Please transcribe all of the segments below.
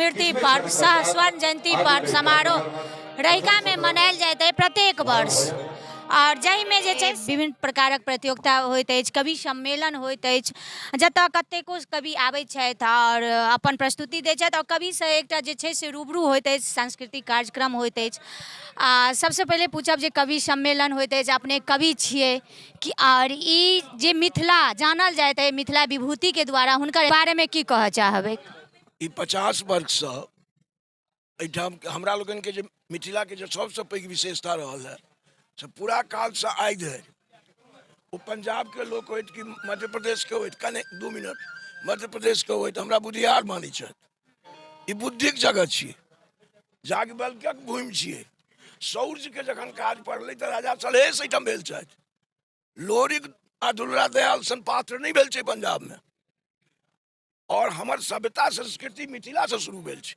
स्मृति पर्व सह स्वर्ण जयंती पर्व समारोह रहिका में मनायल जाइत अछि प्रत्येक वर्ष। और जाहि में जे छै विभिन्न प्रकारक प्रतियोगिता होइत अछि, कवि सम्मेलन होइत अछि, जतऽ कतेको कवि आबैत छथि और अपन प्रस्तुति दैत छथि और कवि से एकटा जे छै से रूबरू होइत अछि, सांस्कृतिक कार्यक्रम होइत अछि। सबसे पहले पूछब जे कवि सम्मेलन होइत अछि, अपने कवि छियै कि और ई जे मिथिला जानल जाइत अछि मिथिला विभूति के द्वारा, हुनकर बारे में की कहऽ चाहबै? ई 50 वर्ष से एहिठाम हमरा लोगन के जे मिथिला के जो सबसे पैघ विशेषता रहल है से पूरा काल से आइ धरि वो पंजाब के लोग होइत कि मध्य प्रदेश के होइत, कने 2 मिनट मध्य प्रदेश के होइत, हमरा बुधियार मानै छथि। ई बुद्धिक जगह छियै, याज्ञवल्क्यक भूमि छियै। सूर्य के जखन काज पड़लै तऽ राजा सलहेश एहिठाम भेल छथि। लोरिक आ दुलरा दयाल सन पात्र नहीं भेल छै पंजाब में। और हमर सभ्यता संस्कृति मिथिला से शुरू भेल छै।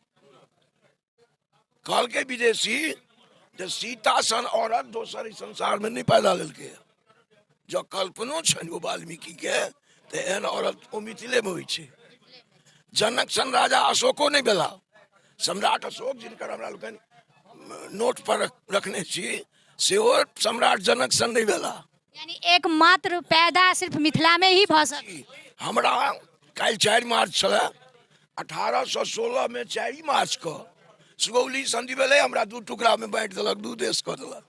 कहलकै विदेशी जे सीता सन औरत दोसर संसार में नहीं पैदा लेलकै। जो कल्पनो छनि वो वाल्मीकि के तो एहन औरत वो मिथिले में होइ छै। जनक सन राजा अशोको नहीं भेला। सम्राट अशोक जिनकर हमरा लोगन नोट पर रखने छी, सेहो सम्राट जनक सन नहीं भेला। यानी एकमात्र पैदा सिर्फ मिथिला में ही भऽ सकै। हमरा कल 4 मार्च छलै, 1816 में 4 मार्च को सुगौली संधि भेलै, हमरा 2 टुकड़ा में बांटि देलक, 2 देश कऽ देलक।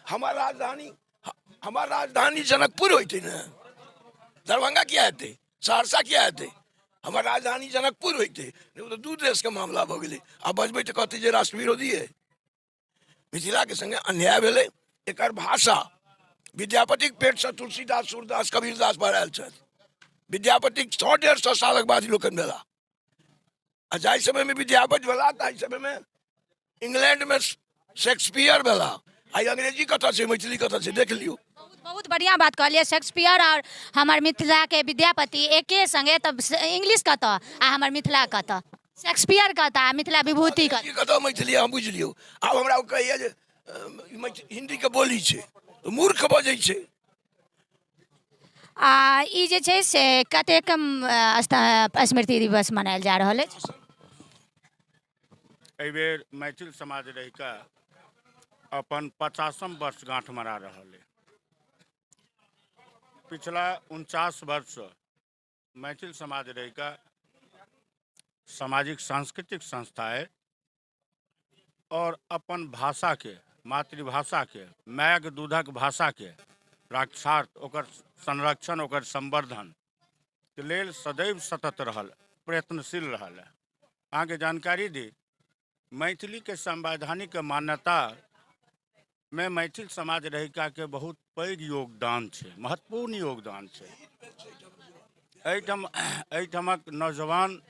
हमार राजधानी जनकपुर होते न, दरभंगा क्या हेतै, सहरसा क्या हेतै, हमार राजधानी जनकपुर होते। तो 2 देश के मामला भऽ गेलै। आ बजबै तऽ कहतै जे राष्ट्र विरोधी है। मिथिला के संगे अन्याय भेलै। एकर भाषा विद्यापति के पेट से तुलसीदास, सूरदास, कबीरदास बढ़ायल छथि। विद्यापति 100-150 सालक बाद लोकन भेला। आ जाहि समय में विद्यापति भेला ताहि समय में इंग्लैंड में शेक्सपियर भेला। आई अंग्रेजी कतऽ छै, मैथिली कतऽ छै, देख लियो। बहुत बढ़िया बात कहलिए। शेक्सपियर और हमार मिथिला के विद्यापति एके संगे, तब इंग्लिश कतऽ आ हमार मिथिला कतऽ, शेक्सपियर कतऽ आ मिथिला विभूति कतऽ, मैथिली हम बुझ लियो। आब हमरा कहिए जे हिंदी के बोली छै, मूर्ख बजै छै। ई जे छै से कतेक स्मृति दिवस मनायल जा रहल अछि? एहि बेर मैथिल समाज रहिका अपन 50म वर्षगांठ मना रहल है। पिछला 49 वर्ष मैथिल समाज रहिका सामाजिक सांस्कृतिक संस्थाएं और अपन भाषा के, मातृभाषा के, मायक दूधक भाषा के रक्षार्थ, ओकर संरक्षण, ओकर संवर्धन के लेल सदैव सतत रहल, प्रयत्नशील रहल है। अहाँ के जानकारी दी, मैथिली के संवैधानिक मान्यता में मैथिल समाज रहिका के बहुत पैघ योगदान छै, महत्वपूर्ण योगदान छै। एहिठामक नौजवान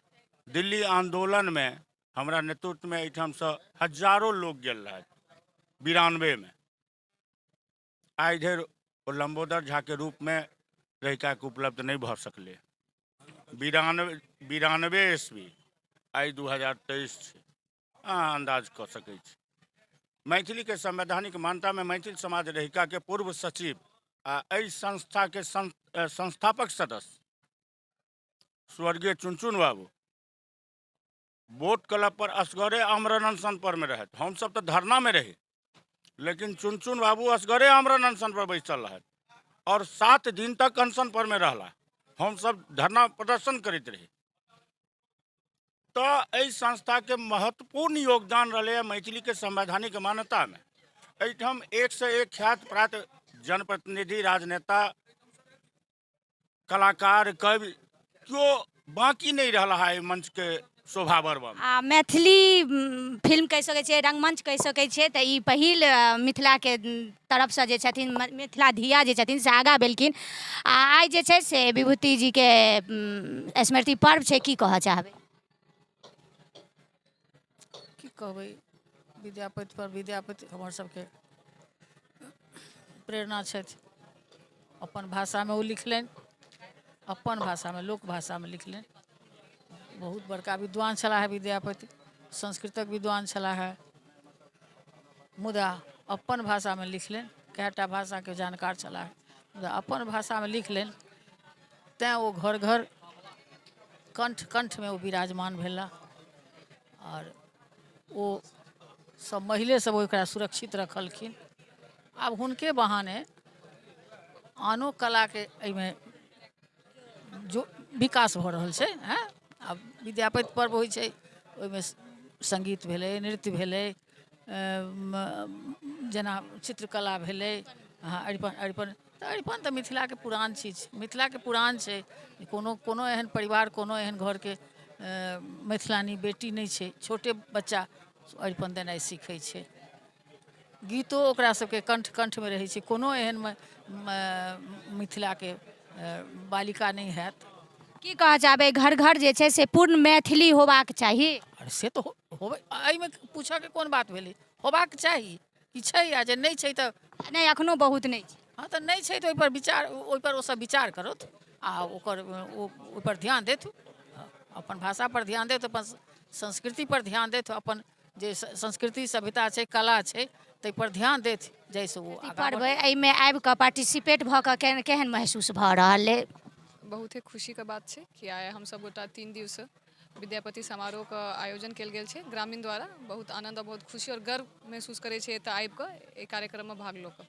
दिल्ली आंदोलन में हमरा नेतृत्व में एहिठाम से हजारों लोग गेल रहे 92 में। आई धरि लंबोदर झा के रूप में रहिका के उपलब्ध नहीं भऽ सकले। 92 ईस्वी, आई 2023 छै। अहाँ अंदाज कऽ सकै छी। मैथिली के संवैधानिक मान्यता में मैथिल समाज रहिका के पूर्व सचिव आ एहि संस्था के संस्थापक सदस्य स्वर्गीय चुनचुन बाबू बोट क्लब पर असगरे आमरण अनशन पर में रहत। हम सब तो धरना में रहे, लेकिन चुनचुन बाबू असगरे आमरण अनशन पर बैसल रहत और 7 दिन तक अनशन पर में रहला। हम सब धरना प्रदर्शन करते रहे। तो एहि संस्था के महत्वपूर्ण योगदान रहे मैथिली के संवैधानिक मान्यता में। एहिठाम 1 से 1 ख्यात प्राप्त जनप्रतिनिधि, राजनेता, कलाकार, कवि क्यों बाकी नहीं रहा है मंच के शोभा बढ़बा में। मैथिली फिल्म कह सकै छियै, रंगमंच कह सकै छियै। तऽ ई पहिल मिथिला के तरफ से जे छथिन, मिथिला धिया जे छथिन से आगाँ भेलखिन। आई जे छै से विभूति जी के स्मृति पर्व छै, की कहऽ चाहबै? की कहबै, विद्यापति पर विद्यापति हमर सबके प्रेरणा छथि। अपन भाषा में वो लिखलनि, अपन भाषा में, लोक भाषा में लिखलनि। बहुत बड़का विद्वान छला है विद्यापति, संस्कृतक विद्वान छला है। मुदा अपन भाषा में लिखलनि। कएटा भाषा के जानकार छला है, मुदा अपन भाषा में लिखलनि। तैं वो घर घर कंठ कंठ में वो विराजमान भेला। और वो सब महिले सब ओकरा सुरक्षित रखलखिन। आब हुनके बहाने आनो कला के एहिमे जो विकास भऽ रहल छै। हैं आब विद्यापति पर्व होइ छै, ओहिमे संगीत भेलै, नृत्य भेलै, जेना चित्रकला भेलै, अरिपन तऽ मिथिलाके पुरान चीज, मिथिलाके पुरान छै। कोनो एहन परिवार, कोनो एहन घरके मैथिलानी बेटी नहि छै, छोटे बच्चा अरिपन देनाइ सीखै छै। गीतो ओकरा सबके कंठमे रहै छै। कोनो एहन मिथिलाके बालिका नहीं हैत। की कहऽ चाहबै, घर घर जे छै से पूर्ण मैथिली होबाक चाही। अरे से तो होबे, एहिमे पूछऽके कोन बात भेलै, होबाक चाही कि छै, आ जे नहीं छै तऽ नहीं अखनो बहुत नहीं छै। हाँ तऽ नहीं छै तऽ ओहिपर ओसब विचार करत आ ओहिपर ध्यान देत, अपन भाषा पर ध्यान देत, अपन संस्कृति पर ध्यान देत, अपन जे संस्कृति सभ्यता छै, कला छै, ताहि पर ध्यान देत, जाहिसँ ओ आगाँ पर्व एहिमे आबि कऽ पार्टिसिपेट भऽ कऽ केहन महसूस भऽ रहल अइ? बहुत ही खुशी का बात है कि आइ हम सब गोटा 3 दिवसीय विद्यापति समारोह का आयोजन कल गेल छै ग्रामीण द्वारा। बहुत आनंद और बहुत खुशी और गर्व महसूस करे छै एतऽ आबि कऽ एहि कार्यक्रम में भाग लऽ कऽ।